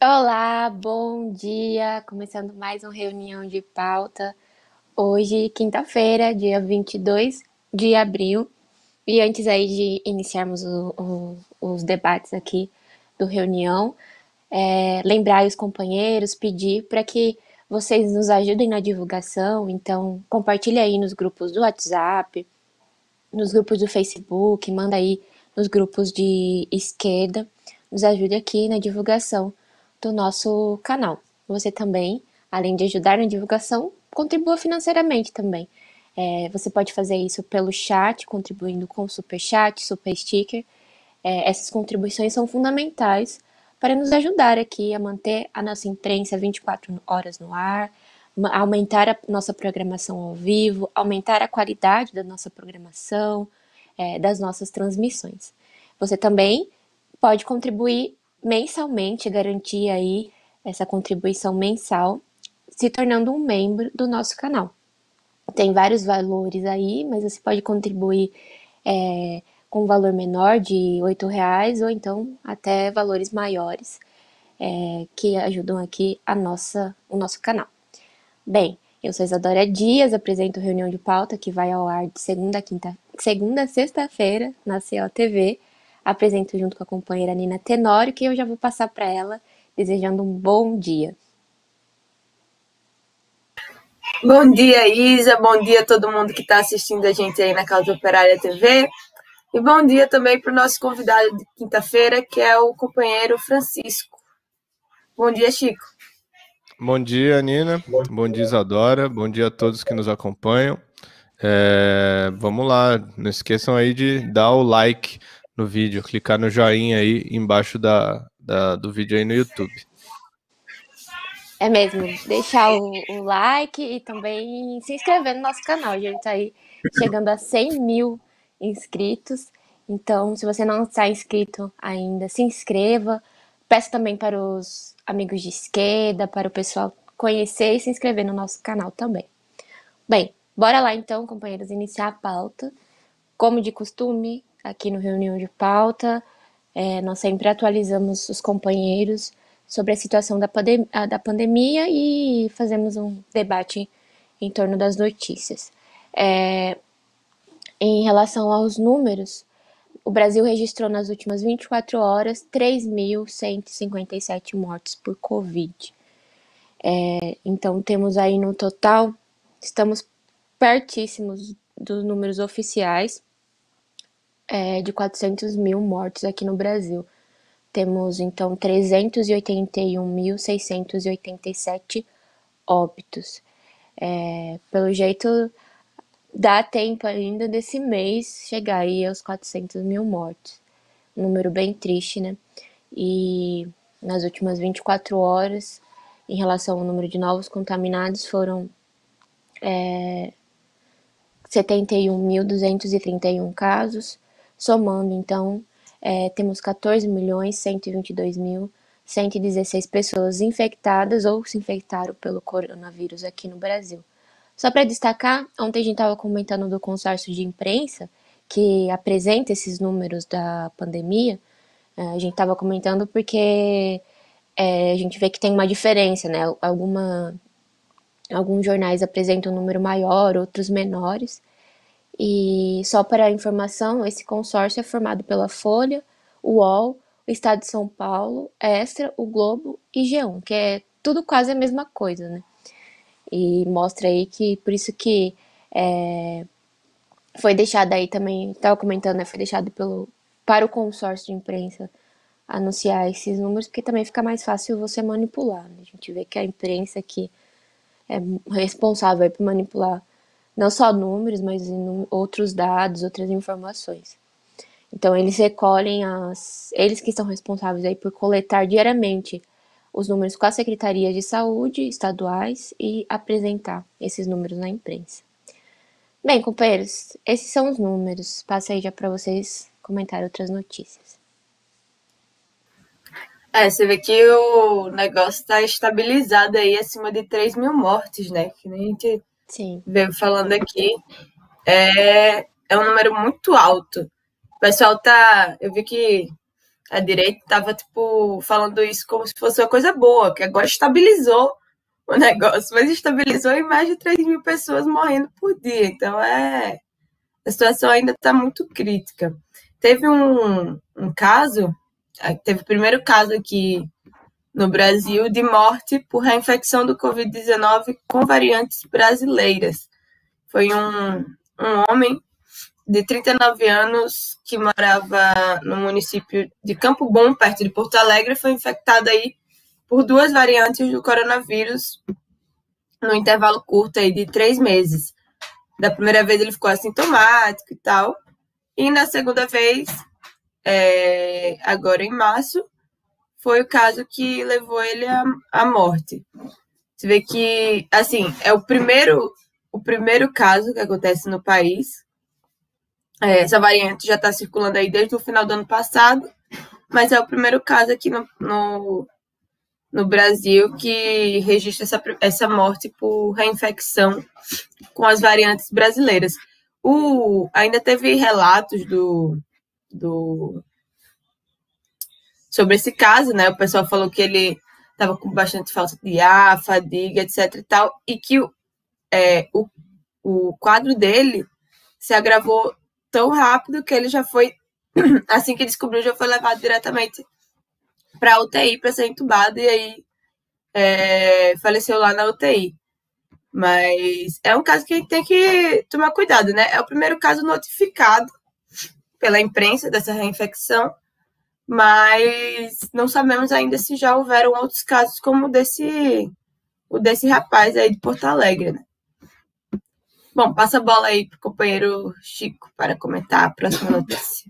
Olá, bom dia! Começando mais uma reunião de pauta. Hoje, quinta-feira, dia 22 de abril. E antes aí de iniciarmos os debates aqui do reunião, lembrar os companheiros, pedir para que vocês nos ajudem na divulgação. Então, compartilhe aí nos grupos do WhatsApp, nos grupos do Facebook, manda aí nos grupos de esquerda, nos ajude aqui na divulgação do nosso canal. Você também, além de ajudar na divulgação, contribua financeiramente também. Você pode fazer isso pelo chat, contribuindo com super chat, super sticker. Essas contribuições são fundamentais para nos ajudar aqui a manter a nossa imprensa 24 horas no ar, aumentar a nossa programação ao vivo, aumentar a qualidade da nossa programação, das nossas transmissões. Você também pode contribuir mensalmente, garantir aí essa contribuição mensal, se tornando um membro do nosso canal. Tem vários valores aí, mas você pode contribuir com um valor menor de R$ 8 ou então até valores maiores que ajudam aqui o nosso canal. Bem, eu sou Isadora Dias, apresento Reunião de Pauta, que vai ao ar de segunda a sexta-feira na COTV. Apresento junto com a companheira Nina Tenório, que eu já vou passar para ela, desejando um bom dia. Bom dia, Isa. Bom dia a todo mundo que está assistindo a gente aí na Causa Operária TV. E bom dia também para o nosso convidado de quinta-feira, que é o companheiro Francisco. Bom dia, Chico. Bom dia, Nina. Bom dia, Isadora. Bom dia a todos que nos acompanham. Vamos lá. Não esqueçam aí de dar o like no vídeo, clicar no joinha aí embaixo do vídeo aí no YouTube. É mesmo, deixar o like e também se inscrever no nosso canal. A gente está aí chegando a 100 mil inscritos. Então, se você não está inscrito ainda, se inscreva. Peço também para os amigos de esquerda, para o pessoal conhecer e se inscrever no nosso canal também. Bem, bora lá então, companheiros, iniciar a pauta. Como de costume, aqui no Reunião de Pauta, nós sempre atualizamos os companheiros sobre a situação da pandemia e fazemos um debate em torno das notícias. Em relação aos números, o Brasil registrou nas últimas 24 horas 3.157 mortes por Covid. Então, temos aí no total, estamos pertíssimos dos números oficiais de 400 mil mortos aqui no Brasil. Temos, então, 381.687 óbitos. Pelo jeito, dá tempo ainda desse mês chegar aí aos 400 mil mortos. Um número bem triste, né? E nas últimas 24 horas, em relação ao número de novos contaminados, foram 71.231 casos, somando, então, temos 14.122.116 pessoas infectadas ou se infectaram pelo coronavírus aqui no Brasil. Só para destacar, ontem a gente estava comentando do consórcio de imprensa, que apresenta esses números da pandemia. A gente estava comentando porque a gente vê que tem uma diferença, né? Alguns jornais apresentam um número maior, outros menores. E só para informação, esse consórcio é formado pela Folha, o UOL, o Estado de São Paulo, Extra, o Globo e G1, que é tudo quase a mesma coisa, né? E mostra aí que, por isso que foi deixado aí também, estava comentando, né? Foi deixado para o consórcio de imprensa anunciar esses números, porque também fica mais fácil você manipular, né? A gente vê que a imprensa aqui é responsável por manipular não só números, mas outros dados, outras informações. Então eles recolhem eles que estão responsáveis aí por coletar diariamente os números com as secretarias de saúde estaduais e apresentar esses números na imprensa. Bem, companheiros, esses são os números. Passo aí já para vocês comentar outras notícias. Você vê que o negócio está estabilizado aí acima de 3 mil mortes, né? Que nem a gente veio falando aqui. É um número muito alto. O pessoal tá. Eu vi que A direita estava, tipo, falando isso como se fosse uma coisa boa, que agora estabilizou o negócio, mas estabilizou em mais de 3.000 pessoas morrendo por dia. Então, a situação ainda está muito crítica. Teve um caso, teve o primeiro caso aqui no Brasil de morte por reinfecção do Covid-19 com variantes brasileiras. Foi um homem de 39 anos que morava no município de Campo Bom, perto de Porto Alegre, foi infectado aí por 2 variantes do coronavírus no intervalo curto aí de 3 meses. Da primeira vez ele ficou assintomático e tal, e na segunda vez, agora em março, foi o caso que levou ele à morte. Você vê que, assim, é o primeiro caso que acontece no país. Essa variante já está circulando aí desde o final do ano passado, mas é o primeiro caso aqui no Brasil que registra essa morte por reinfecção com as variantes brasileiras. Ainda teve relatos sobre esse caso, né? O pessoal falou que ele estava com bastante falta de ar, fadiga, etc e tal, e que o quadro dele se agravou tão rápido que ele já foi, assim que descobriu, já foi levado diretamente para a UTI para ser entubado, e aí faleceu lá na UTI. Mas é um caso que a gente tem que tomar cuidado, né? É o primeiro caso notificado pela imprensa dessa reinfecção, mas não sabemos ainda se já houveram outros casos como o desse rapaz aí de Porto Alegre, né? Bom, passa a bola aí para o companheiro Chico para comentar a próxima notícia.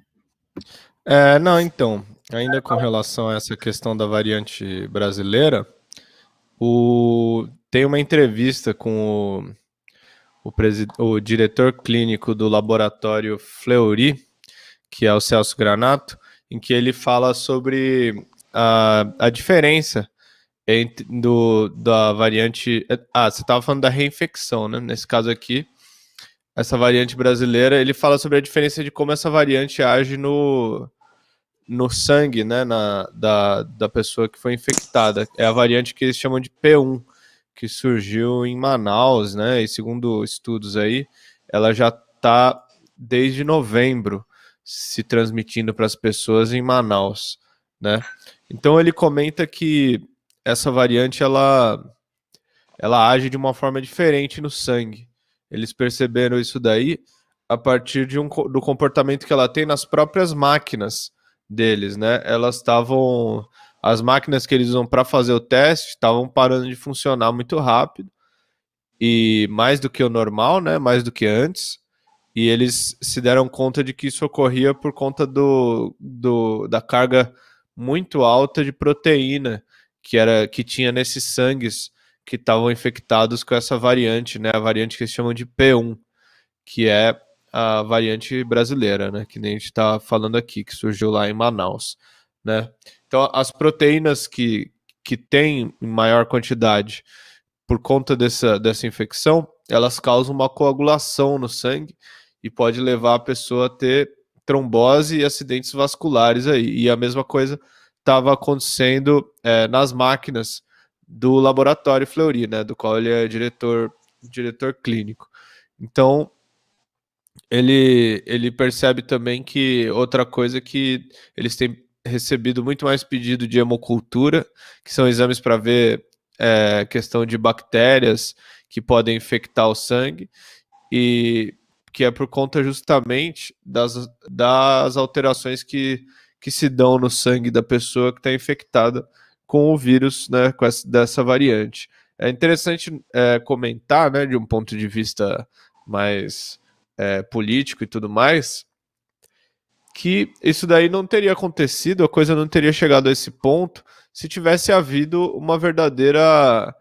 Não, então, ainda com relação a essa questão da variante brasileira, tem uma entrevista com o diretor clínico do laboratório Fleury, que é o Celso Granato, em que ele fala sobre a diferença da variante... você estava falando da reinfecção, né? Nesse caso aqui, essa variante brasileira, ele fala sobre a diferença de como essa variante age no sangue, né, da pessoa que foi infectada. É a variante que eles chamam de P1, que surgiu em Manaus, né, e segundo estudos aí, ela já está desde novembro se transmitindo para as pessoas em Manaus, né. Então ele comenta que essa variante, ela age de uma forma diferente no sangue. Eles perceberam isso daí a partir do comportamento que ela tem nas próprias máquinas deles, né? As máquinas que eles usam para fazer o teste estavam parando de funcionar muito rápido, e mais do que o normal, né? Mais do que antes. E eles se deram conta de que isso ocorria por conta da carga muito alta de proteína que tinha nesses sangues que estavam infectados com essa variante, né? A variante que eles chamam de P1, que é a variante brasileira, né? Que nem a gente está falando aqui, que surgiu lá em Manaus, né? Então, as proteínas que tem em maior quantidade por conta dessa infecção, elas causam uma coagulação no sangue e pode levar a pessoa a ter trombose e acidentes vasculares aí. E a mesma coisa estava acontecendo nas máquinas do laboratório Fleury, né? Do qual ele é diretor clínico. Então, ele percebe também que outra coisa é que eles têm recebido muito mais pedido de hemocultura, que são exames para ver questão de bactérias que podem infectar o sangue, e que é por conta justamente das alterações que se dão no sangue da pessoa que está infectada com o vírus, né, dessa variante. É interessante comentar, né, de um ponto de vista mais político e tudo mais, que isso daí não teria acontecido, a coisa não teria chegado a esse ponto se tivesse havido uma verdadeira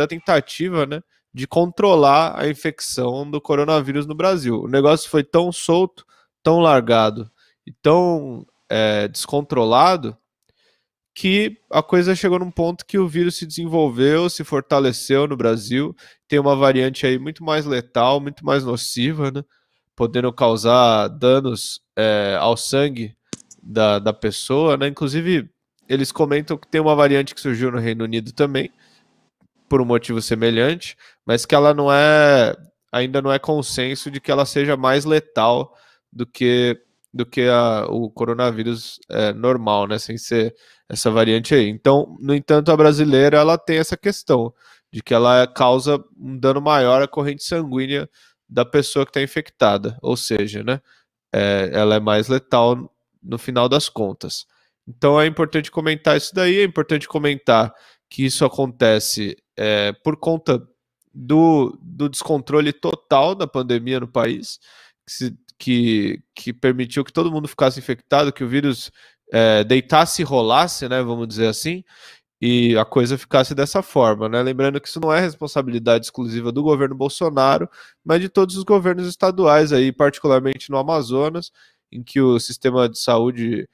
tentativa, né, de controlar a infecção do coronavírus no Brasil. O negócio foi tão solto, tão largado e tão descontrolado, que a coisa chegou num ponto que o vírus se desenvolveu, se fortaleceu no Brasil, tem uma variante aí muito mais letal, muito mais nociva, né, podendo causar danos ao sangue da pessoa, né? Inclusive, eles comentam que tem uma variante que surgiu no Reino Unido também, por um motivo semelhante, mas que ela ainda não é consenso de que ela seja mais letal do que o coronavírus normal, né? Sem ser essa variante aí. Então, no entanto, a brasileira ela tem essa questão de que ela causa um dano maior à corrente sanguínea da pessoa que está infectada, ou seja, né? Ela é mais letal no final das contas. Então é importante comentar isso daí, é importante comentar que isso acontece por conta do descontrole total da pandemia no país, que permitiu que todo mundo ficasse infectado, que o vírus deitasse e rolasse, né, vamos dizer assim, e a coisa ficasse dessa forma, né? Lembrando que isso não é responsabilidade exclusiva do governo Bolsonaro, mas de todos os governos estaduais aí, particularmente no Amazonas, em que o sistema de saúde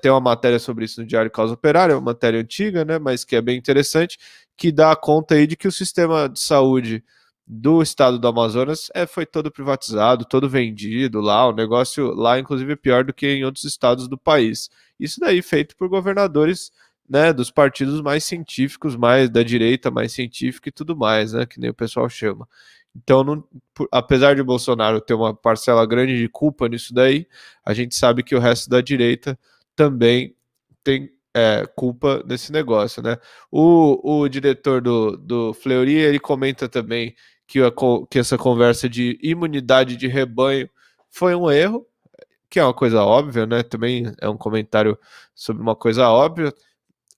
tem uma matéria sobre isso no Diário Causa Operária, uma matéria antiga, né? Mas que é bem interessante, que dá conta aí de que o sistema de saúde do estado do Amazonas foi todo privatizado, todo vendido lá, o negócio lá, inclusive, é pior do que em outros estados do país. Isso daí feito por governadores, né, dos partidos mais científicos, mais da direita, mais científica e tudo mais, né, que nem o pessoal chama. Então, apesar de Bolsonaro ter uma parcela grande de culpa nisso daí, a gente sabe que o resto da direita também tem culpa nesse negócio, né? O diretor do Fleury, ele comenta também que essa conversa de imunidade de rebanho foi um erro, que é uma coisa óbvia, né? Também é um comentário sobre uma coisa óbvia,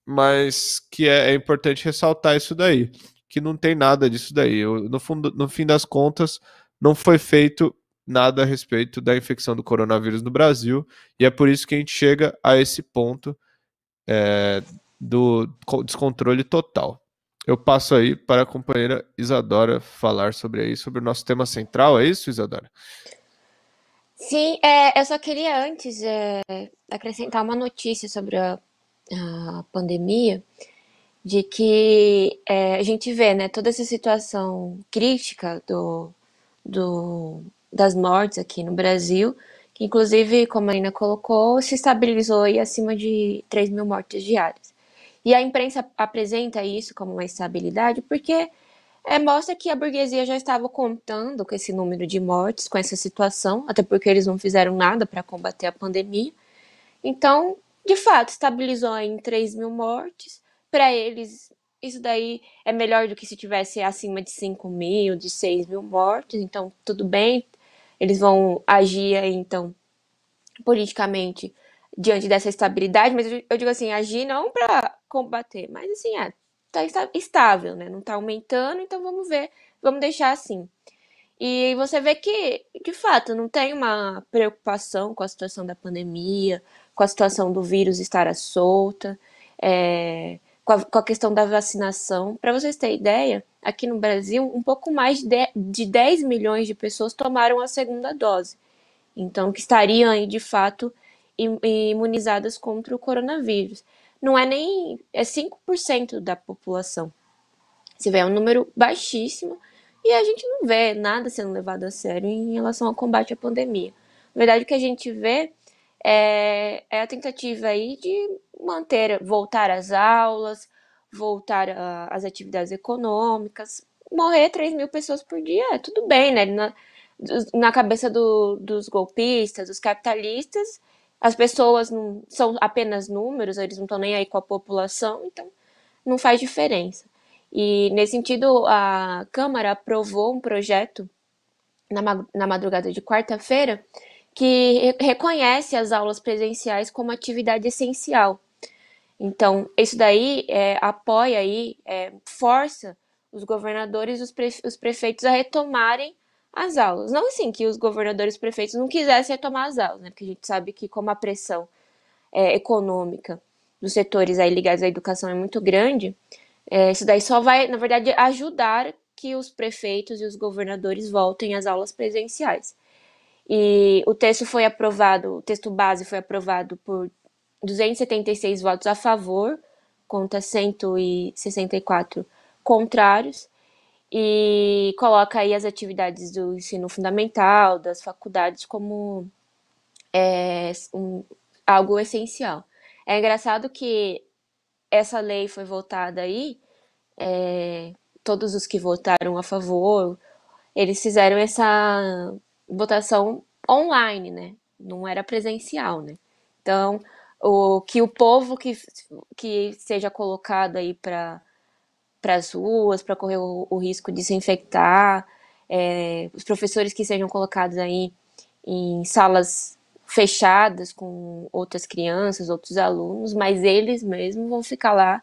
mas que é importante ressaltar isso daí, que não tem nada disso daí. No fim das contas, não foi feito nada a respeito da infecção do coronavírus no Brasil, e é por isso que a gente chega a esse ponto do descontrole total. Eu passo aí para a companheira Isadora falar sobre o nosso tema central, é isso, Isadora? Sim, eu só queria antes acrescentar uma notícia sobre a pandemia, de que a gente vê, né, toda essa situação crítica das mortes aqui no Brasil, que inclusive, como a Ina colocou, se estabilizou aí acima de 3 mil mortes diárias. E a imprensa apresenta isso como uma estabilidade porque mostra que a burguesia já estava contando com esse número de mortes, com essa situação, até porque eles não fizeram nada para combater a pandemia. Então, de fato, estabilizou em 3 mil mortes. Para eles, isso daí é melhor do que se tivesse acima de 5 mil, de 6 mil mortes. Então, tudo bem. Eles vão agir aí, então, politicamente, diante dessa estabilidade. Mas eu digo assim, agir não para combater, mas assim, tá estável, né? Não tá aumentando, então vamos ver, vamos deixar assim. E você vê que, de fato, não tem uma preocupação com a situação da pandemia, com a situação do vírus estar à solta, com a questão da vacinação. Para vocês terem ideia, aqui no Brasil, um pouco mais de 10 milhões de pessoas tomaram a segunda dose. Então, que estariam aí, de fato, imunizadas contra o coronavírus. Não é nem 5% da população. Você vê, é um número baixíssimo e a gente não vê nada sendo levado a sério em relação ao combate à pandemia. Na verdade, o que a gente vê é a tentativa aí de voltar às aulas, voltar às atividades econômicas. Morrer 3 mil pessoas por dia, tudo bem, né? Na cabeça dos golpistas, dos capitalistas, as pessoas não são apenas números, eles não estão nem aí com a população, então não faz diferença. E, nesse sentido, a Câmara aprovou um projeto na madrugada de quarta-feira que reconhece as aulas presenciais como atividade essencial. Então, isso daí apoia aí, força os governadores e os prefeitos a retomarem as aulas. Não assim que os governadores e prefeitos não quisessem retomar as aulas, né? Porque a gente sabe que como a pressão econômica dos setores aí ligados à educação é muito grande, isso daí só vai, na verdade, ajudar que os prefeitos e os governadores voltem às aulas presenciais. E o texto foi aprovado, o texto base foi aprovado por 276 votos a favor, contra 164 contrários, e coloca aí as atividades do ensino fundamental, das faculdades, como algo essencial. É engraçado que essa lei foi votada aí, todos os que votaram a favor, eles fizeram essa votação online, né? Não era presencial, né? Então, o povo que seja colocado aí para as ruas, para correr o risco de se infectar, os professores que sejam colocados aí em salas fechadas com outras crianças, outros alunos, mas eles mesmos vão ficar lá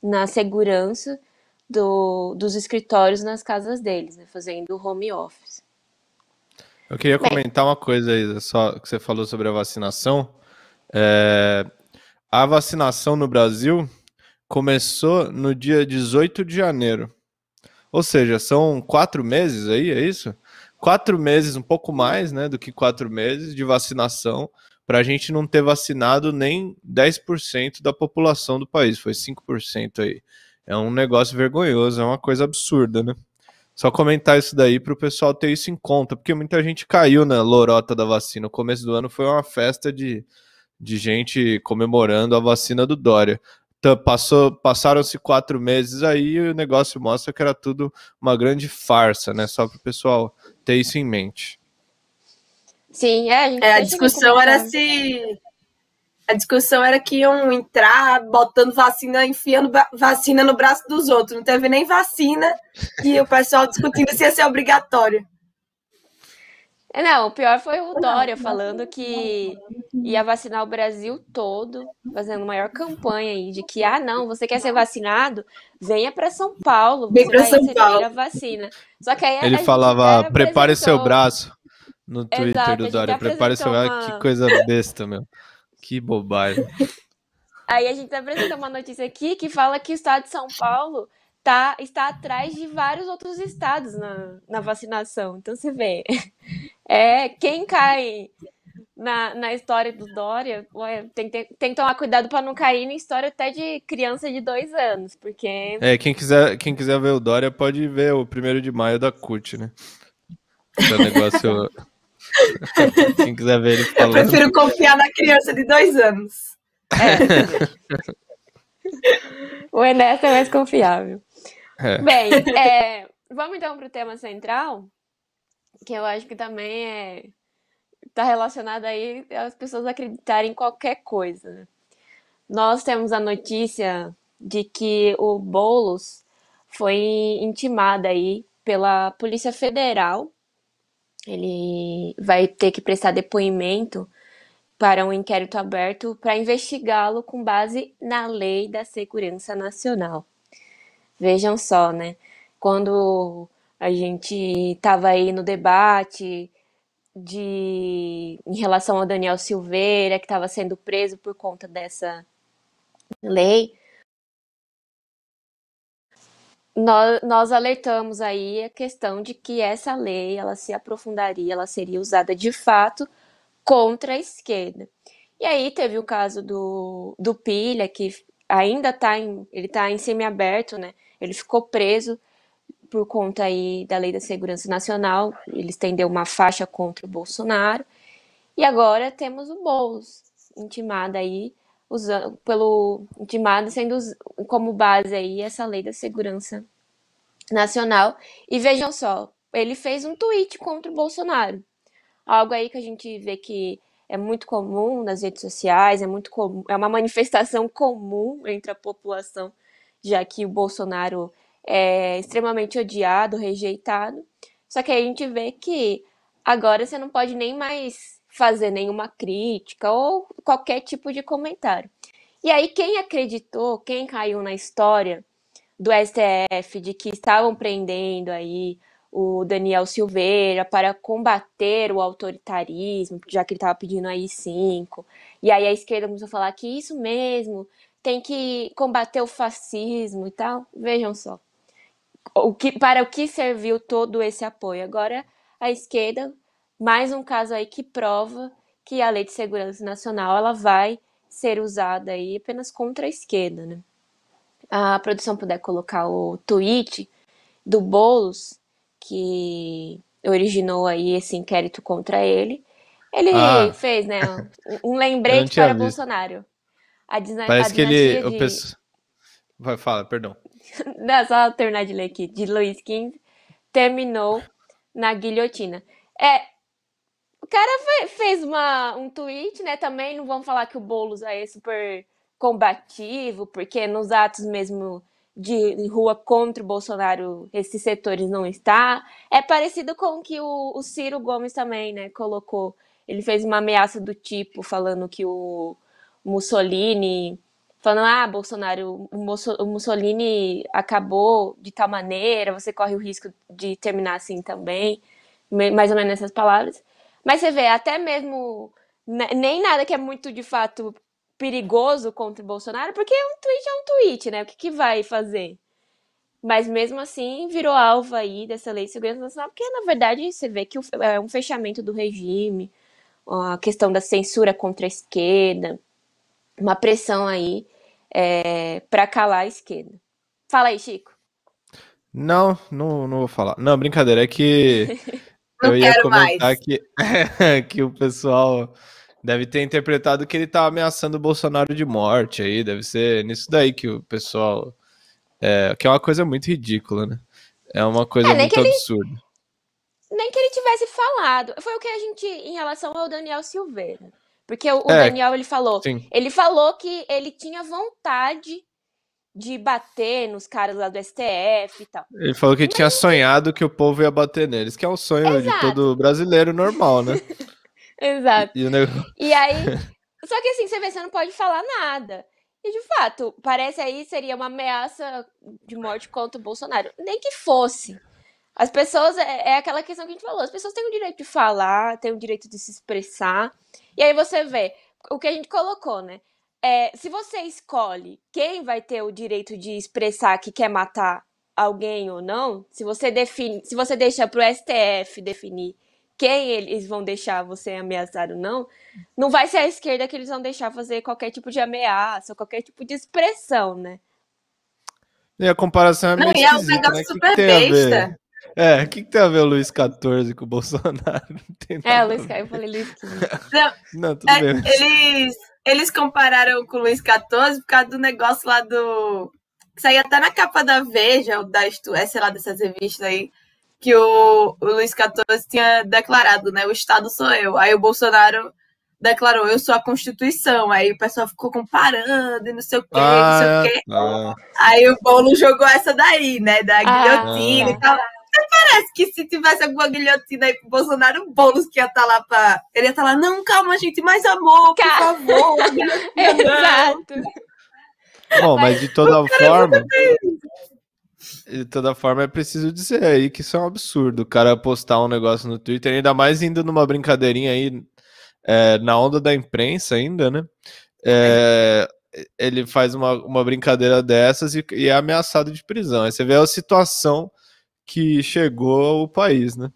na segurança dos escritórios nas casas deles, né, fazendo home office. Eu queria Bem, comentar uma coisa aí, só que você falou sobre a vacinação. É, a vacinação no Brasil começou no dia 18 de janeiro. Ou seja, são 4 meses aí, é isso? 4 meses, um pouco mais, né, do que 4 meses de vacinação, para a gente não ter vacinado nem 10% da população do país, foi 5% aí. É um negócio vergonhoso, é uma coisa absurda, né? Só comentar isso daí para o pessoal ter isso em conta, porque muita gente caiu na lorota da vacina. O começo do ano foi uma festa de gente comemorando a vacina do Dória. Então, passaram-se 4 meses aí e o negócio mostra que era tudo uma grande farsa, né? Só para o pessoal ter isso em mente. sim, a gente A até chegou a discussão era comentar. se. A discussão era que iam entrar botando vacina, enfiando vacina no braço dos outros. Não teve nem vacina e o pessoal discutindo se ia ser obrigatório. Não, o pior foi o Dória falando que ia vacinar o Brasil todo, fazendo maior campanha aí de que, não, você quer ser vacinado? Venha para São Paulo, Vem você para vai São receber Paulo. a vacina. Só que aí Ele a gente falava, até prepare seu apresentou, braço no Twitter exato, do a gente Dória. Prepare seu apresentou braço. Que uma, coisa besta, meu. Que bobagem. aí a gente apresentou uma notícia aqui que fala que o estado de São Paulo está atrás de vários outros estados na vacinação. Então você vê, quem cai na história do Dória, ué, tem que tomar cuidado para não cair na história até de criança de 2 anos, porque. Quem quiser ver o Dória pode ver o 1º de maio da CUT, né? Que é o negócio. Quem quiser ver ele Eu falando. prefiro confiar na criança de 2 anos. Você vê. O Enéas é mais confiável. É. Bem, vamos então para o tema central, que eu acho que também está relacionado aí às pessoas acreditarem em qualquer coisa, né? Nós temos a notícia de que o Boulos foi intimado aí pela Polícia Federal. Ele vai ter que prestar depoimento para um inquérito aberto para investigá-lo com base na Lei da Segurança Nacional. Vejam só, né? Quando a gente estava aí no debate em relação ao Daniel Silveira, que estava sendo preso por conta dessa lei, nós alertamos aí a questão de que essa lei ela se aprofundaria, ela seria usada de fato contra a esquerda. E aí teve o caso do Pilha, que ainda ele está em semiaberto, né? Ele ficou preso por conta aí da Lei da Segurança Nacional, ele estendeu uma faixa contra o Bolsonaro. E agora temos o Boulos intimado aí, intimado sendo como base aí essa Lei da Segurança Nacional. E vejam só, ele fez um tweet contra o Bolsonaro. Algo aí que a gente vê que é muito comum nas redes sociais, é muito comum, é uma manifestação comum entre a população, já que o Bolsonaro é extremamente odiado, rejeitado. Só que aí a gente vê que agora você não pode nem mais fazer nenhuma crítica ou qualquer tipo de comentário. E aí quem acreditou, quem caiu na história do STF de que estavam prendendo aí o Daniel Silveira para combater o autoritarismo, já que ele estava pedindo aí 5. E aí a esquerda começou a falar que isso mesmo, tem que combater o fascismo e tal. Vejam só. Para o que serviu todo esse apoio? Agora a esquerda, mais um caso aí que prova que a Lei de Segurança Nacional ela vai ser usada aí apenas contra a esquerda, né? A produção puder colocar o tweet do Boulos, que originou aí esse inquérito contra ele, Ele Ah, fez, né, um eu não lembrete tinha para visto. Bolsonaro. A Parece que ele. dinastia de. Vai, fala, perdão. Não, só terminar de ler aqui. De Luís XV terminou na guilhotina. É, o cara fez um tweet, né? Também não vamos falar que o Boulos aí é super combativo, porque nos atos mesmo de rua contra o Bolsonaro, esses setores não está. É parecido com o que o Ciro Gomes também, né, colocou. Ele fez uma ameaça do tipo, falando que o Mussolini. Falando, Bolsonaro, o Mussolini acabou de tal maneira, você corre o risco de terminar assim também. Mais ou menos nessas palavras. Mas você vê, até mesmo nem nada que é muito de fato perigoso contra o Bolsonaro, porque é um tweet, né? O que vai fazer? Mas mesmo assim virou alvo aí dessa lei de segurança nacional, porque na verdade você vê que é um fechamento do regime, a questão da censura contra a esquerda, uma pressão aí para calar a esquerda. Fala aí, Chico. Não vou falar. Não, brincadeira, é que Não eu ia quero comentar mais. que, que o pessoal deve ter interpretado que ele tá ameaçando o Bolsonaro de morte aí, deve ser nisso daí que o pessoal. Que é uma coisa muito ridícula, né? É uma coisa Nem que muito ele absurda. nem que ele tivesse falado. Foi o que a gente, em relação ao Daniel Silveira. Porque o É, Daniel, sim. ele falou que ele tinha vontade de bater nos caras lá do STF e tal. Ele falou que tinha sonhado que o povo ia bater neles, que é um sonho de Exato, todo brasileiro normal, né? E, exato. e o negócio. E aí, só que assim, você vê, você não pode falar nada. E de fato, parece aí seria uma ameaça de morte contra o Bolsonaro. Nem que fosse. As pessoas, é aquela questão que a gente falou, as pessoas têm o direito de falar, têm o direito de se expressar. E aí você vê o que a gente colocou, né? Se você escolhe quem vai ter o direito de expressar que quer matar alguém ou não, se você define, se você deixa pro STF definir quem eles vão deixar você ameaçar ou não, não vai ser a esquerda que eles vão deixar fazer qualquer tipo de ameaça, qualquer tipo de expressão, né? E a comparação é Não, meio e é um esquisita, né? negócio O que, que super tem a ver? besta. O que, que tem a ver o Luiz XIV com o Bolsonaro? Não tem nada a Eu ver. falei Luiz XV. Não, Não, tudo bem. eles compararam com o Luiz XIV por causa do negócio lá do. Que saiu até na capa da Veja, ou da sei lá, dessas revistas aí, que o Luiz XIV tinha declarado, né? O Estado sou eu. Aí o Bolsonaro declarou, eu sou a Constituição. Aí o pessoal ficou comparando e não sei o quê, não sei o Ah, quê. tá. Aí o Boulos jogou essa daí, né? Da guilhotina Ah, e tal. Parece que se tivesse alguma guilhotina aí pro Bolsonaro, o Boulos que ia estar lá pra. Ele ia estar lá, não, calma, gente, mais amor, por favor. A guilhotina não. Exato. bom, mas Mas, de toda forma é preciso dizer aí que isso é um absurdo. O cara postar um negócio no Twitter, ainda mais indo numa brincadeirinha aí, na onda da imprensa ainda, né? É, ele faz uma brincadeira dessas e é ameaçado de prisão. Aí você vê a situação que chegou o país, né?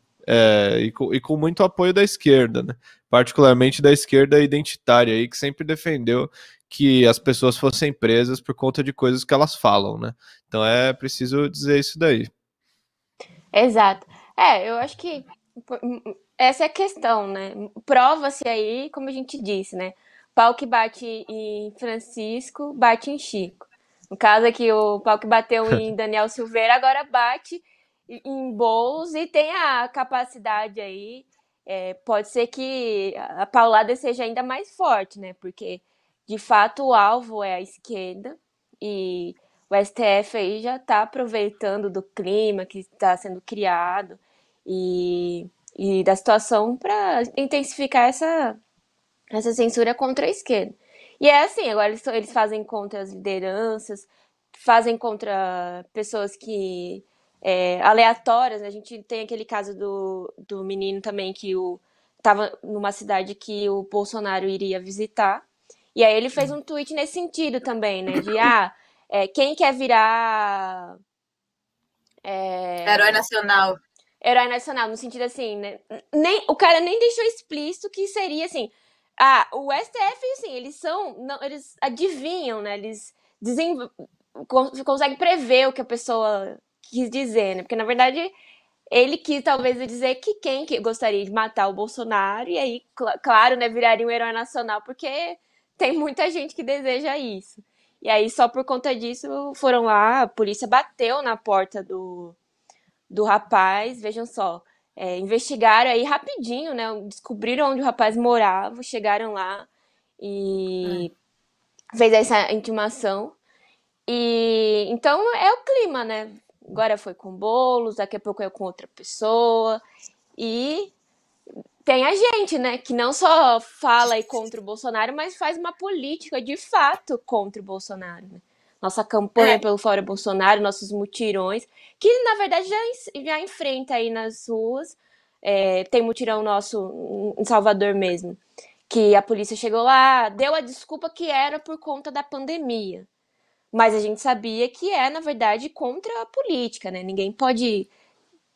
E com muito apoio da esquerda, né? Particularmente da esquerda identitária aí, que sempre defendeu que as pessoas fossem presas por conta de coisas que elas falam, né? Então é preciso dizer isso daí. exato. Eu acho que essa é a questão, né? Prova-se aí, como a gente disse, né? Pau que bate em Francisco, bate em Chico. No caso aqui, o pau que bateu em Daniel Silveira agora bate em Boulos e tem a capacidade aí. Pode ser que a paulada seja ainda mais forte, né? Porque, de fato, o alvo é a esquerda e o STF aí já está aproveitando do clima que está sendo criado e da situação para intensificar essa censura contra a esquerda. E é assim, agora eles fazem contra as lideranças, fazem contra pessoas que aleatórias. A gente tem aquele caso do menino também que estava numa cidade que o Bolsonaro iria visitar. E aí ele fez um tweet nesse sentido também, né? De quem quer virar Herói nacional. herói nacional, no sentido assim, né? O cara nem deixou explícito que seria assim. O STF, assim, eles são. Não, eles adivinham, né? Eles conseguem prever o que a pessoa quis dizer, né? Porque, na verdade, ele quis talvez dizer que quem que gostaria de matar o Bolsonaro, e aí, claro, né, viraria um herói nacional, porque tem muita gente que deseja isso. E aí, só por conta disso, foram lá, a polícia bateu na porta do rapaz, vejam só, investigaram aí rapidinho, né, descobriram onde o rapaz morava, chegaram lá e fez essa intimação. E então é o clima, né? Agora foi com Boulos, daqui a pouco é com outra pessoa. E tem a gente, né, que não só fala aí contra o Bolsonaro, mas faz uma política de fato contra o Bolsonaro, né? Nossa campanha pelo Fora Bolsonaro, nossos mutirões, que na verdade já enfrenta aí nas ruas. Tem mutirão nosso em Salvador mesmo, que a polícia chegou lá, deu a desculpa que era por conta da pandemia. Mas a gente sabia que na verdade, contra a política, né? Ninguém pode,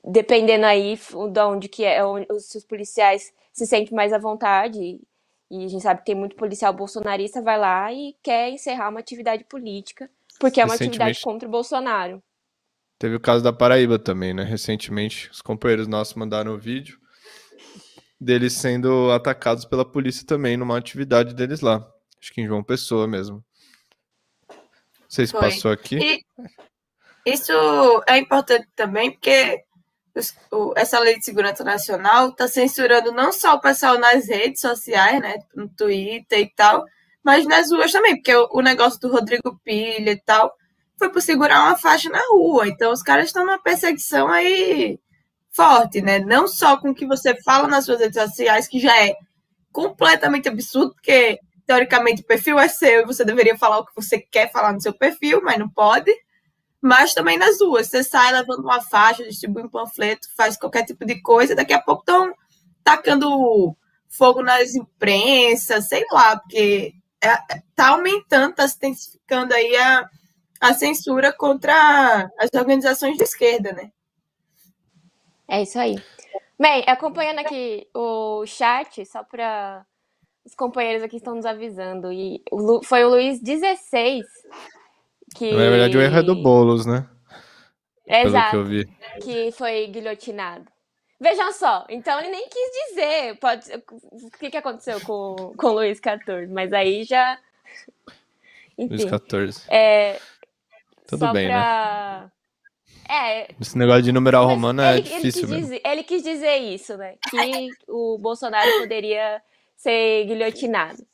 dependendo aí de onde que onde os policiais se sentem mais à vontade, e a gente sabe que tem muito policial bolsonarista, vai lá e quer encerrar uma atividade política, porque é uma atividade contra o Bolsonaro. Teve o caso da Paraíba também, né? Recentemente, os companheiros nossos mandaram um vídeo deles sendo atacados pela polícia também numa atividade deles lá. Acho que em João Pessoa mesmo. Não sei se passou aqui. E isso é importante também, porque essa lei de segurança nacional está censurando não só o pessoal nas redes sociais, né, no Twitter e tal, mas nas ruas também, porque o negócio do Rodrigo Pilha e tal foi por segurar uma faixa na rua. Então os caras estão numa perseguição aí forte, né? Não só com o que você fala nas suas redes sociais, que já é completamente absurdo, porque teoricamente o perfil é seu e você deveria falar o que você quer falar no seu perfil, mas não pode. Mas também nas ruas, você sai levando uma faixa, distribui um panfleto, faz qualquer tipo de coisa, daqui a pouco estão tacando fogo nas imprensas, sei lá, porque tá aumentando, tá se intensificando aí a censura contra as organizações de esquerda, né? É isso aí. Bem, acompanhando aqui o chat, só para os companheiros aqui estão nos avisando, e foi o Luiz 16 que... Na verdade, o erro é do Boulos, né? Exato, pelo que eu vi. Que foi guilhotinado. Vejam só, então ele nem quis dizer o que aconteceu com o Luiz XIV, mas aí já... Enfim, Luiz XIV. Tudo só bem, pra... né? Esse negócio de numeral romano é difícil mesmo. Ele quis dizer isso, né? Que o Bolsonaro poderia ser guilhotinado.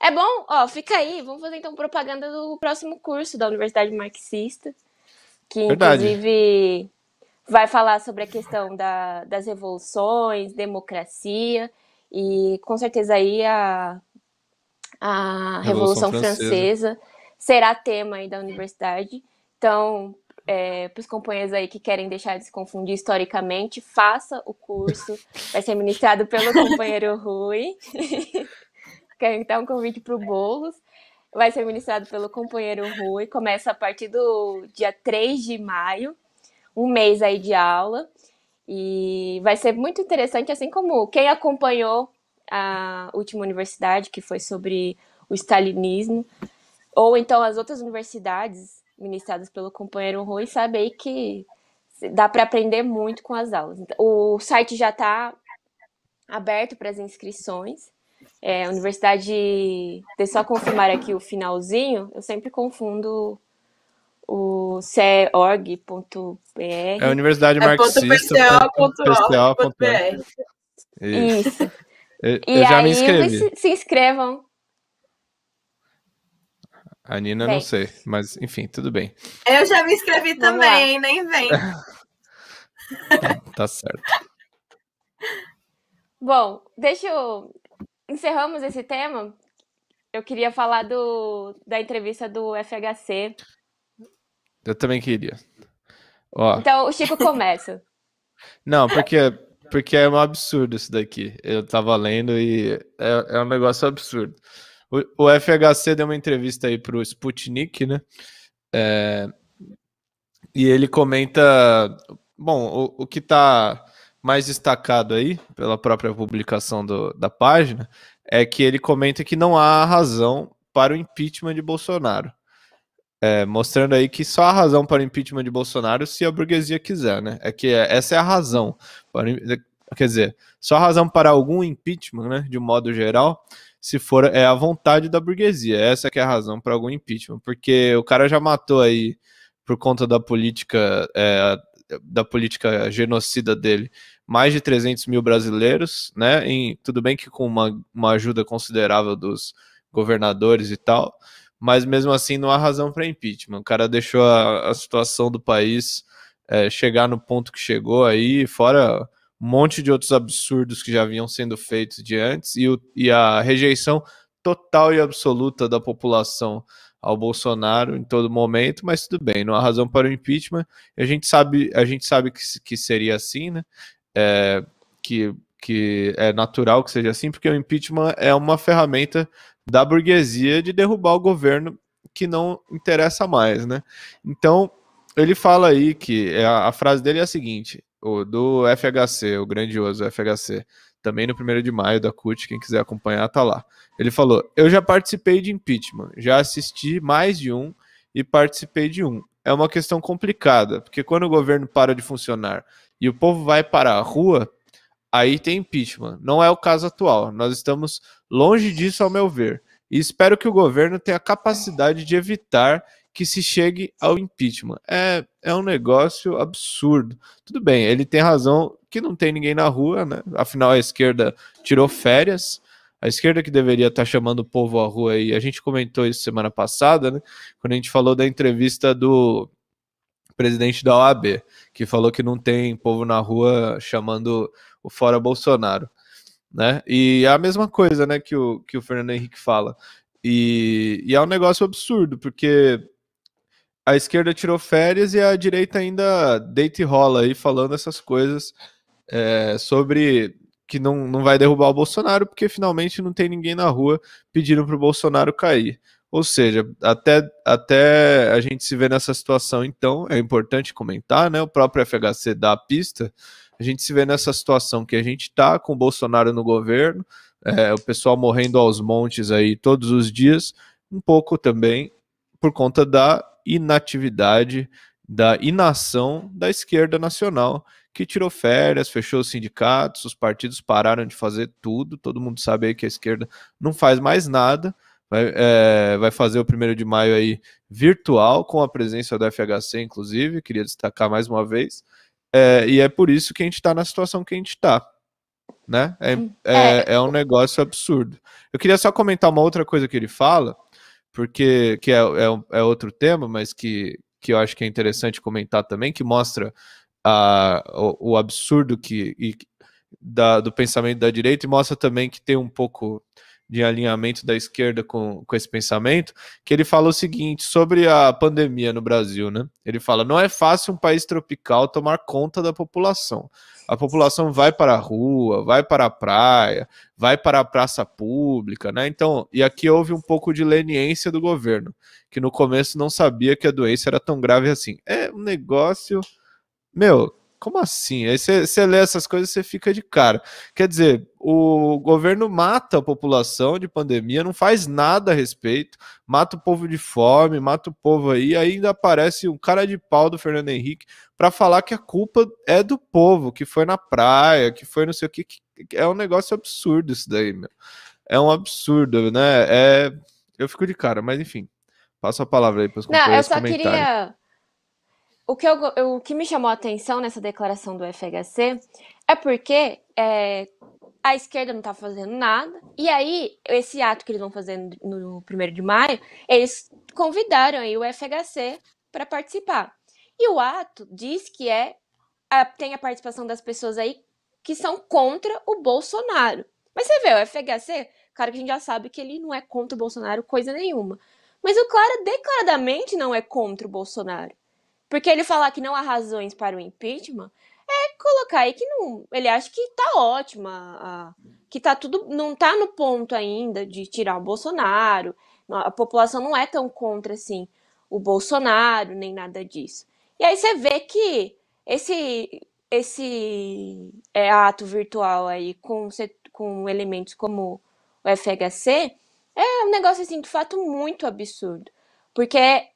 É bom, ó, fica aí, vamos fazer então propaganda do próximo curso da Universidade Marxista, que inclusive vai falar sobre a questão das revoluções, democracia, e com certeza aí a Revolução Francesa será tema aí da universidade. Então, para os companheiros aí que querem deixar de se confundir historicamente, faça o curso, vai ser ministrado pelo companheiro Rui. Quero dar um convite para o Boulos. Vai ser ministrado pelo companheiro Rui. Começa a partir do dia 3 de maio. Um mês aí de aula. E vai ser muito interessante, assim como quem acompanhou a última universidade, que foi sobre o stalinismo, ou então as outras universidades ministradas pelo companheiro Rui, sabe aí que dá para aprender muito com as aulas. O site já está aberto para as inscrições. A universidade, deixa eu só confirmar aqui o finalzinho, eu sempre confundo o ce.org.br. É a Universidade Marxista.pco.br. Isso. Eu já me inscrevi. Se inscrevam. A Nina não sei, mas enfim, tudo bem. Eu já me inscrevi também, hein? Nem vem. Tá certo. Bom, encerramos esse tema. Eu queria falar da entrevista do FHC. Eu também queria. Então, o Chico começa. Não, porque é um absurdo isso daqui. Eu tava lendo e é um negócio absurdo. O FHC deu uma entrevista aí pro Sputnik, né? E ele comenta... Bom, o que tá mais destacado aí, pela própria publicação da página, é que ele comenta que não há razão para o impeachment de Bolsonaro. mostrando aí que só há razão para o impeachment de Bolsonaro se a burguesia quiser, né? Essa é a razão. Quer dizer, só há razão para algum impeachment, né? De um modo geral, se for a vontade da burguesia. Essa que é a razão para algum impeachment. Porque o cara já matou aí, por conta da política genocida dele, mais de 300 mil brasileiros, né? Tudo bem que com uma ajuda considerável dos governadores e tal, mas mesmo assim não há razão para impeachment. O cara deixou a situação do país chegar no ponto que chegou aí, fora um monte de outros absurdos que já vinham sendo feitos de antes, e a rejeição total e absoluta da população ao Bolsonaro em todo momento, mas tudo bem, não há razão para o impeachment. A gente sabe que seria assim, né? É, que é natural que seja assim, porque o impeachment é uma ferramenta da burguesia de derrubar o governo que não interessa mais, né? Então, ele fala aí que a frase dele é a seguinte, do FHC, o grandioso FHC, também no 1º de maio da CUT, quem quiser acompanhar tá lá. Ele falou: eu já participei de impeachment, já assisti mais de um e participei de um. É uma questão complicada, porque quando o governo para de funcionar e o povo vai para a rua, aí tem impeachment. Não é o caso atual. Nós estamos longe disso, ao meu ver. E espero que o governo tenha capacidade de evitar que se chegue ao impeachment. É um negócio absurdo. Tudo bem, ele tem razão que não tem ninguém na rua, né? Afinal, a esquerda tirou férias. A esquerda que deveria estar chamando o povo à rua aí. A gente comentou isso semana passada, né? Quando a gente falou da entrevista do presidente da OAB, que falou que não tem povo na rua chamando o fora Bolsonaro, né? E é a mesma coisa, né, que o Fernando Henrique fala. E é um negócio absurdo, porque a esquerda tirou férias e a direita ainda deita e rola aí falando essas coisas sobre que não vai derrubar o Bolsonaro, porque finalmente não tem ninguém na rua pedindo para o Bolsonaro cair. Ou seja, até a gente se ver nessa situação, então, é importante comentar, né? O próprio FHC dá a pista, a gente se vê nessa situação que a gente está com o Bolsonaro no governo, o pessoal morrendo aos montes aí todos os dias, um pouco também por conta da inatividade, da inação da esquerda nacional, que tirou férias, fechou os sindicatos, os partidos pararam de fazer tudo, todo mundo sabe aí que a esquerda não faz mais nada, vai fazer o 1º de maio aí virtual, com a presença do FHC, inclusive, queria destacar mais uma vez, e é por isso que a gente está na situação que a gente está, né? É um negócio absurdo. Eu queria só comentar uma outra coisa que ele fala, porque que é outro tema, mas que eu acho que é interessante comentar também, que mostra o absurdo do pensamento da direita e mostra também que tem um pouco de alinhamento da esquerda com esse pensamento, que ele fala o seguinte sobre a pandemia no Brasil, né? Ele fala: não é fácil um país tropical tomar conta da população. A população vai para a rua, vai para a praia, vai para a praça pública, né? Então, e aqui houve um pouco de leniência do governo, que no começo não sabia que a doença era tão grave assim. É um negócio, meu, como assim? Aí você lê essas coisas, você fica de cara. Quer dizer, o governo mata a população de pandemia, não faz nada a respeito, mata o povo de fome, mata o povo aí ainda aparece um cara de pau do Fernando Henrique para falar que a culpa é do povo, que foi na praia, que foi não sei o que. É um negócio absurdo isso daí, meu. É um absurdo, né? Eu fico de cara, mas enfim. Passo a palavra aí para os Não, eu companheiros só comentarem. queria. O que me chamou a atenção nessa declaração do FHC é porque a esquerda não tá fazendo nada, e aí, esse ato que eles vão fazer no 1º de maio, eles convidaram aí o FHC para participar. E o ato diz que tem a participação das pessoas aí que são contra o Bolsonaro. Mas você vê, o FHC, cara que a gente já sabe que ele não é contra o Bolsonaro coisa nenhuma. Mas o cara declaradamente não é contra o Bolsonaro. Porque ele falar que não há razões para o impeachment colocar aí que não, ele acha que tá ótima, que tá tudo, não tá no ponto ainda de tirar o Bolsonaro, a população não é tão contra assim o Bolsonaro, nem nada disso. E aí você vê que esse ato virtual aí com elementos como o FHC é um negócio assim de fato muito absurdo. Porque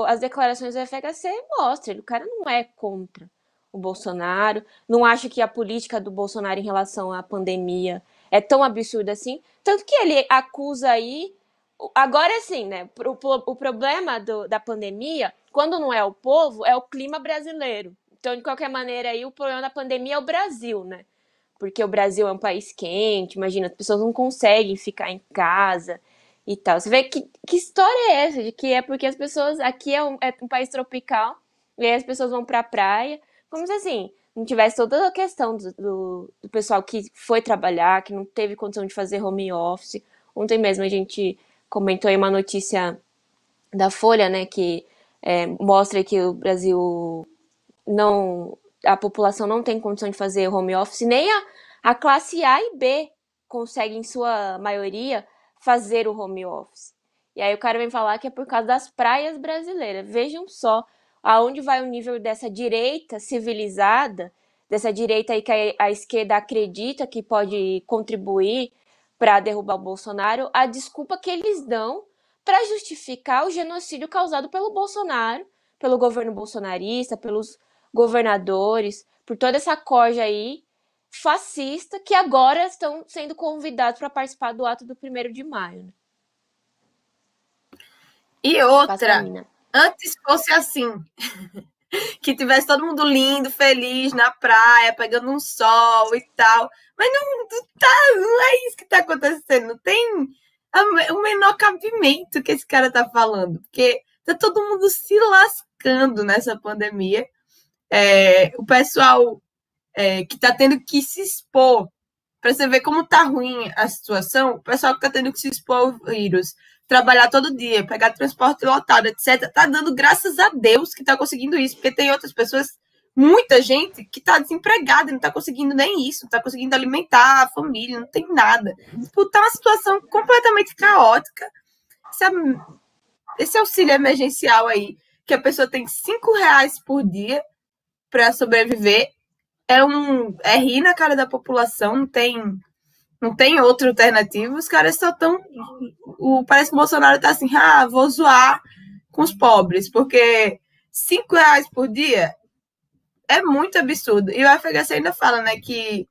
as declarações do FHC mostram, o cara não é contra o Bolsonaro, não acha que a política do Bolsonaro em relação à pandemia é tão absurda assim, tanto que ele acusa aí, agora sim, né, o problema da pandemia, quando não é o povo, é o clima brasileiro. Então, de qualquer maneira, aí o problema da pandemia é o Brasil, né? Porque o Brasil é um país quente, imagina, as pessoas não conseguem ficar em casa e tal. Você vê que história é essa? De que é porque as pessoas. Aqui é um país tropical, e aí as pessoas vão pra praia, como se assim, não tivesse toda a questão do pessoal que foi trabalhar, que não teve condição de fazer home office. Ontem mesmo a gente comentou aí uma notícia da Folha, né, que mostra que o Brasil não, a população não tem condição de fazer home office, nem a classe A e B consegue, em sua maioria, fazer o home office. E aí o cara vem falar que é por causa das praias brasileiras. Vejam só aonde vai o nível dessa direita civilizada, dessa direita aí que a esquerda acredita que pode contribuir para derrubar o Bolsonaro, a desculpa que eles dão para justificar o genocídio causado pelo Bolsonaro, pelo governo bolsonarista, pelos governadores, por toda essa corja aí fascista que agora estão sendo convidados para participar do ato do 1º de maio. Né? E outra, antes fosse assim, que tivesse todo mundo lindo, feliz, na praia, pegando um sol e tal, mas não é isso que está acontecendo, não tem o menor cabimento que esse cara está falando, porque tá todo mundo se lascando nessa pandemia. O pessoal que está tendo que se expor, para você ver como tá ruim a situação, o pessoal que está tendo que se expor ao vírus, trabalhar todo dia, pegar transporte lotado, etc., tá dando graças a Deus que tá conseguindo isso, porque tem outras pessoas, muita gente, que tá desempregada e não tá conseguindo nem isso, não tá conseguindo alimentar a família, não tem nada. Tipo, tá uma situação completamente caótica. Esse auxílio emergencial aí, que a pessoa tem R$5 por dia para sobreviver, é rir na cara da população, não tem outra alternativa. Os caras só estão. Parece que o Bolsonaro tá assim, vou zoar com os pobres, porque R$5 por dia é muito absurdo. E o FHC ainda fala, né, que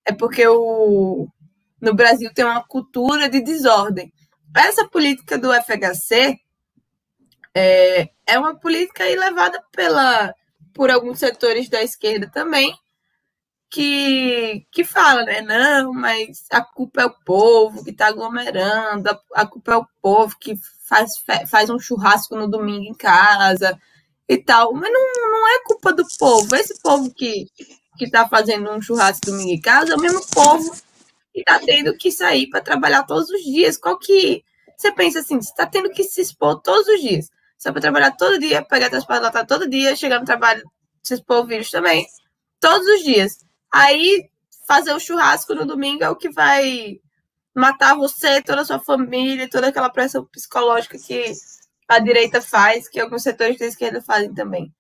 é porque no Brasil tem uma cultura de desordem. Essa política do FHC é uma política aí levada por alguns setores da esquerda também, que fala, né? Não, mas a culpa é o povo que está aglomerando, a culpa é o povo que faz um churrasco no domingo em casa e tal. Mas não é culpa do povo. Esse povo que está fazendo um churrasco domingo em casa é o mesmo povo que está tendo que sair para trabalhar todos os dias. Você pensa assim, você está tendo que se expor todos os dias. Só para trabalhar todo dia, pegar transporte lotado todo dia, chegar no trabalho, se expor ao vírus também, todos os dias. Aí, fazer o churrasco no domingo é o que vai matar você, toda a sua família, toda aquela pressão psicológica que a direita faz, que alguns setores da esquerda fazem também.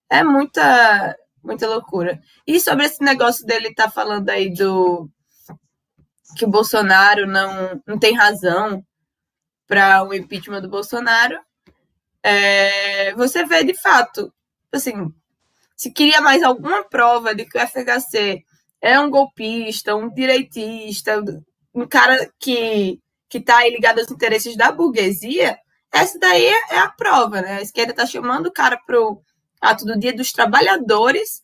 É muita loucura. E sobre esse negócio dele estar falando aí que o Bolsonaro não tem razão para o impeachment do Bolsonaro, você vê de fato, assim, se queria mais alguma prova de que o FHC é um golpista, um direitista, um cara que está aí ligado aos interesses da burguesia, essa daí é a prova, né? A esquerda está chamando o cara para o ato do Dia dos Trabalhadores,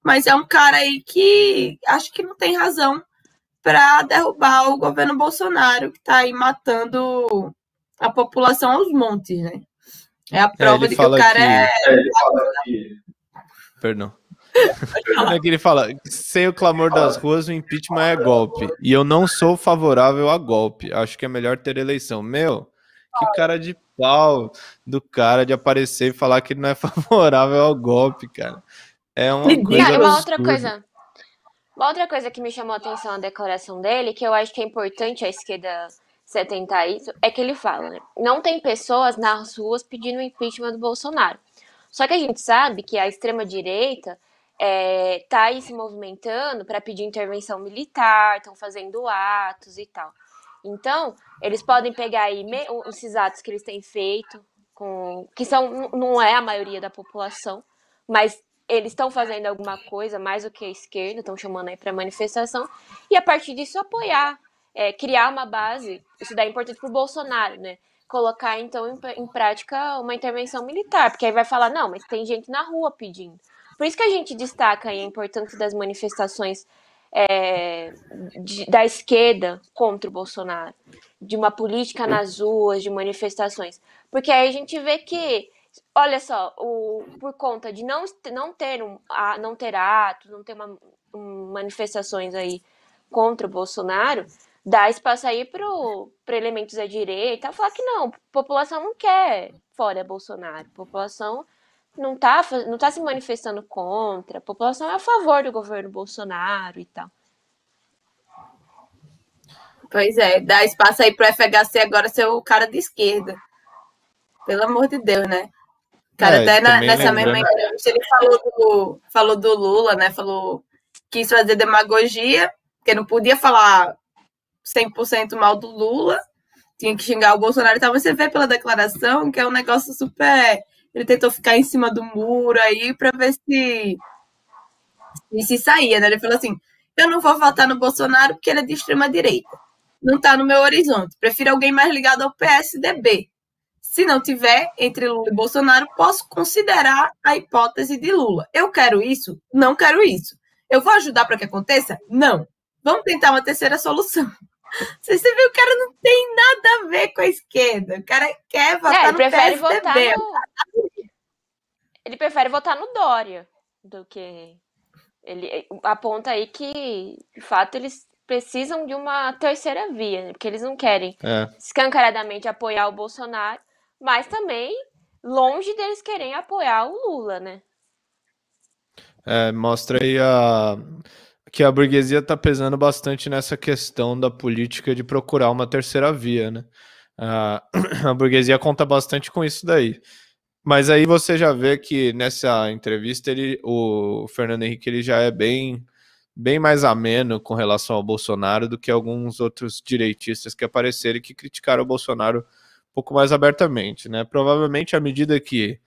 mas é um cara aí que acho que não tem razão para derrubar o governo Bolsonaro, que está aí matando a população aos montes, né? É a prova de que o cara Perdão. É que ele fala, sem o clamor das ruas, o impeachment é golpe. E eu não sou favorável a golpe. Acho que é melhor ter eleição. Meu, que cara de pau do cara de aparecer e falar que ele não é favorável ao golpe, cara. É uma coisa absurda. Uma outra coisa que me chamou a atenção na declaração dele, que eu acho que é importante a esquerda se atentar a isso, é que ele fala, né? Não tem pessoas nas ruas pedindo o impeachment do Bolsonaro. Só que a gente sabe que a extrema-direita tá aí se movimentando para pedir intervenção militar, estão fazendo atos e tal. Então, eles podem pegar aí esses atos que eles têm feito que não é a maioria da população, mas eles estão fazendo alguma coisa mais do que a esquerda, estão chamando aí para manifestação, e a partir disso apoiar, criar uma base. Isso daí é importante para o Bolsonaro, né? Colocar então em prática uma intervenção militar, porque aí vai falar, não, mas tem gente na rua pedindo. Por isso que a gente destaca aí a importância das manifestações da esquerda contra o Bolsonaro, de uma política nas ruas, de manifestações. Porque aí a gente vê que, olha só, por conta de não ter atos, não ter manifestações aí contra o Bolsonaro, dá espaço aí para elementos da direita falar que não, a população não quer fora Bolsonaro, a população não tá se manifestando contra, a população é a favor do governo Bolsonaro e tal. Pois é, dá espaço aí para o FHC agora ser o cara de esquerda. Pelo amor de Deus, né? Cara, até nessa mesma entrevista ele falou do Lula, né? Quis fazer demagogia, porque não podia falar 100% mal do Lula, tinha que xingar o Bolsonaro e tal, mas você vê pela declaração que é um negócio super... Ele tentou ficar em cima do muro aí para ver se saía, né? Ele falou assim, eu não vou votar no Bolsonaro porque ele é de extrema direita. Não está no meu horizonte. Prefiro alguém mais ligado ao PSDB. Se não tiver entre Lula e Bolsonaro, posso considerar a hipótese de Lula. Eu quero isso? Não quero isso. Eu vou ajudar para que aconteça? Não. Vamos tentar uma terceira solução. Você viu, o cara não tem nada a ver com a esquerda. O cara quer votar no PSDB. Ele prefere votar no Dória do que... Ele aponta aí que, de fato, eles precisam de uma terceira via, né? Porque eles não querem escancaradamente apoiar o Bolsonaro, mas também longe deles querem apoiar o Lula, né? Mostra aí que a burguesia está pesando bastante nessa questão da política de procurar uma terceira via, né? A burguesia conta bastante com isso daí. Mas aí você já vê que nessa entrevista o Fernando Henrique ele já é bem mais ameno com relação ao Bolsonaro do que alguns outros direitistas que apareceram e que criticaram o Bolsonaro um pouco mais abertamente, né? Provavelmente à medida que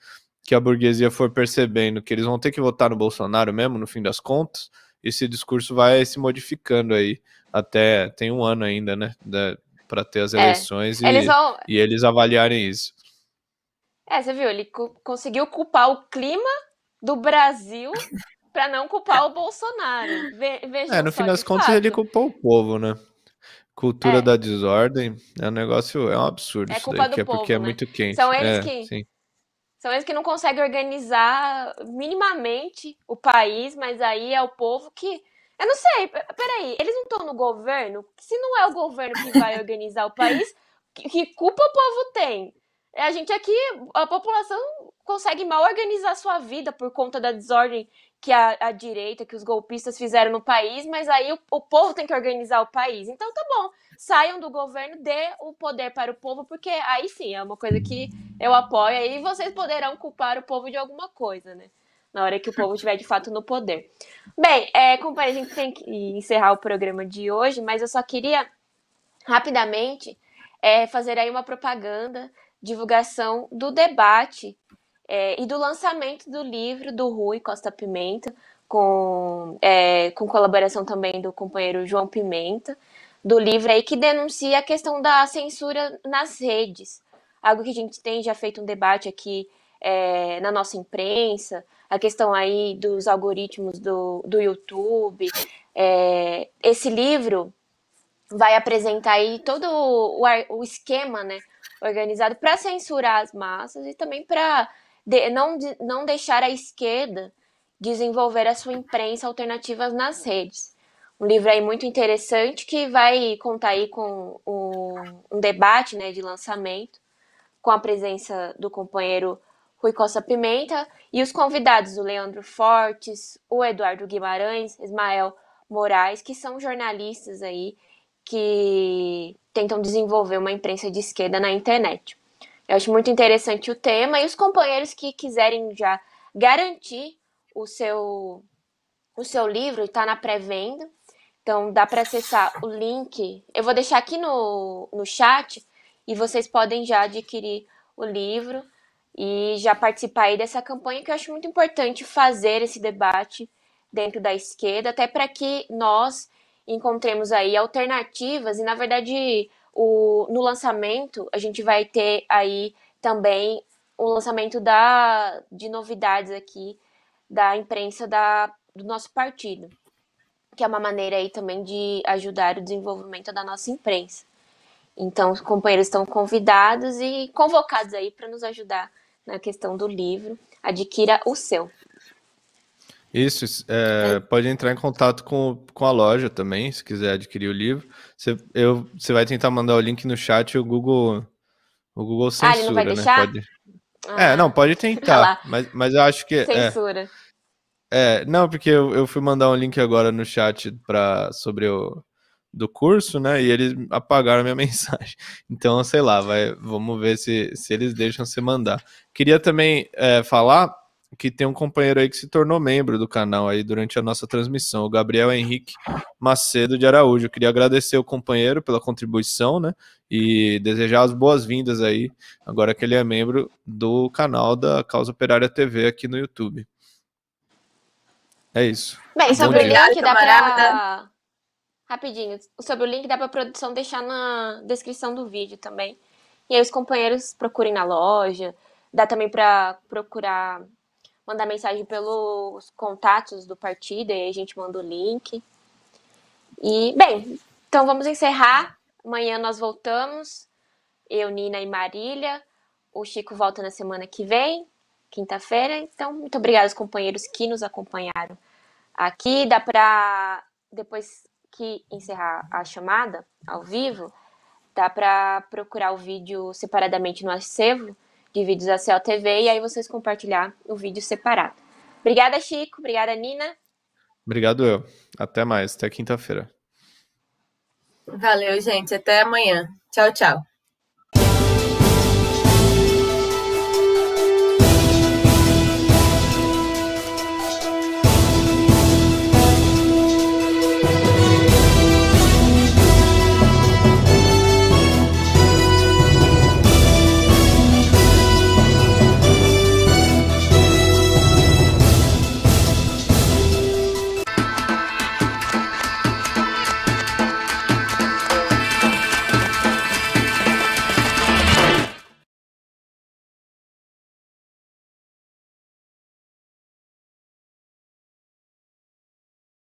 a burguesia for percebendo que eles vão ter que votar no Bolsonaro mesmo, no fim das contas, esse discurso vai se modificando aí. Até tem um ano ainda, né? Para ter as eleições e eles avaliarem isso. Você viu, ele conseguiu culpar o clima do Brasil para não culpar o Bolsonaro. Vejam no fim das contas ele culpou o povo, né? Cultura da desordem é um negócio, é um absurdo isso daí, que é porque é muito quente. São eles que não conseguem organizar minimamente o país, mas aí é o povo que... Eu não sei, peraí, eles não estão no governo? Se não é o governo que vai organizar o país, que culpa o povo tem? A gente aqui, a população consegue mal organizar sua vida por conta da desordem que a direita, que os golpistas fizeram no país, mas aí o povo tem que organizar o país. Então tá bom, saiam do governo, dê o poder para o povo, porque aí sim, é uma coisa que eu apoio, aí vocês poderão culpar o povo de alguma coisa, né? Na hora que o povo estiver de fato no poder. Bem, companheiro, a gente tem que encerrar o programa de hoje, mas eu só queria rapidamente fazer aí uma propaganda, divulgação do debate e do lançamento do livro do Rui Costa Pimenta, com colaboração também do companheiro João Pimenta, do livro aí que denuncia a questão da censura nas redes, algo que a gente tem já feito um debate aqui na nossa imprensa, a questão aí dos algoritmos do YouTube. Esse livro vai apresentar aí todo o esquema, né, organizado para censurar as massas e também para não deixar a esquerda desenvolver a sua imprensa alternativa nas redes. Um livro aí muito interessante que vai contar aí com um debate, né, de lançamento, com a presença do companheiro Rui Costa Pimenta e os convidados, o Leandro Fortes, o Eduardo Guimarães, Ismael Moraes, que são jornalistas aí que tentam desenvolver uma imprensa de esquerda na internet. Eu acho muito interessante o tema e os companheiros que quiserem já garantir o seu livro, está na pré-venda, então dá para acessar o link, eu vou deixar aqui no chat e vocês podem já adquirir o livro e já participar aí dessa campanha, que eu acho muito importante fazer esse debate dentro da esquerda, até para que nós encontremos aí alternativas e, na verdade, no lançamento, a gente vai ter aí também o lançamento de novidades aqui da imprensa do nosso partido, que é uma maneira aí também de ajudar o desenvolvimento da nossa imprensa. Então, os companheiros estão convidados e convocados aí para nos ajudar na questão do livro. Adquira o seu. Isso, pode entrar em contato com a loja também, se quiser adquirir o livro. Você vai tentar mandar o link no chat e o Google Ele não vai censura, né? deixar? Pode. Não, pode Tá tentar, lá. mas eu acho que Censura. não, porque eu fui mandar um link agora no chat sobre do curso, né? E eles apagaram a minha mensagem. Então, sei lá, vamos ver se eles deixam você mandar. Queria também falar que tem um companheiro aí que se tornou membro do canal aí durante a nossa transmissão, o Gabriel Henrique Macedo de Araújo. Eu queria agradecer o companheiro pela contribuição, né? E desejar as boas-vindas aí, agora que ele é membro do canal da Causa Operária TV aqui no YouTube. É isso. Bem, sobre o Obrigada, link dá camarada. pra... Rapidinho. Sobre o link dá pra produção deixar na descrição do vídeo também. E aí os companheiros procurem na loja. Dá também pra procurar mandar mensagem pelos contatos do partido, e aí a gente manda o link. E, bem, então vamos encerrar. Amanhã nós voltamos. Eu, Nina e Marília. O Chico volta na semana que vem, quinta-feira. Então, muito obrigada aos companheiros que nos acompanharam aqui. Dá para, depois que encerrar a chamada ao vivo, dá para procurar o vídeo separadamente no acervo de vídeos da CLTV e aí vocês compartilhar o vídeo separado. Obrigada, Chico. Obrigada, Nina. Obrigado eu. Até mais. Até quinta-feira. Valeu, gente. Até amanhã. Tchau, tchau.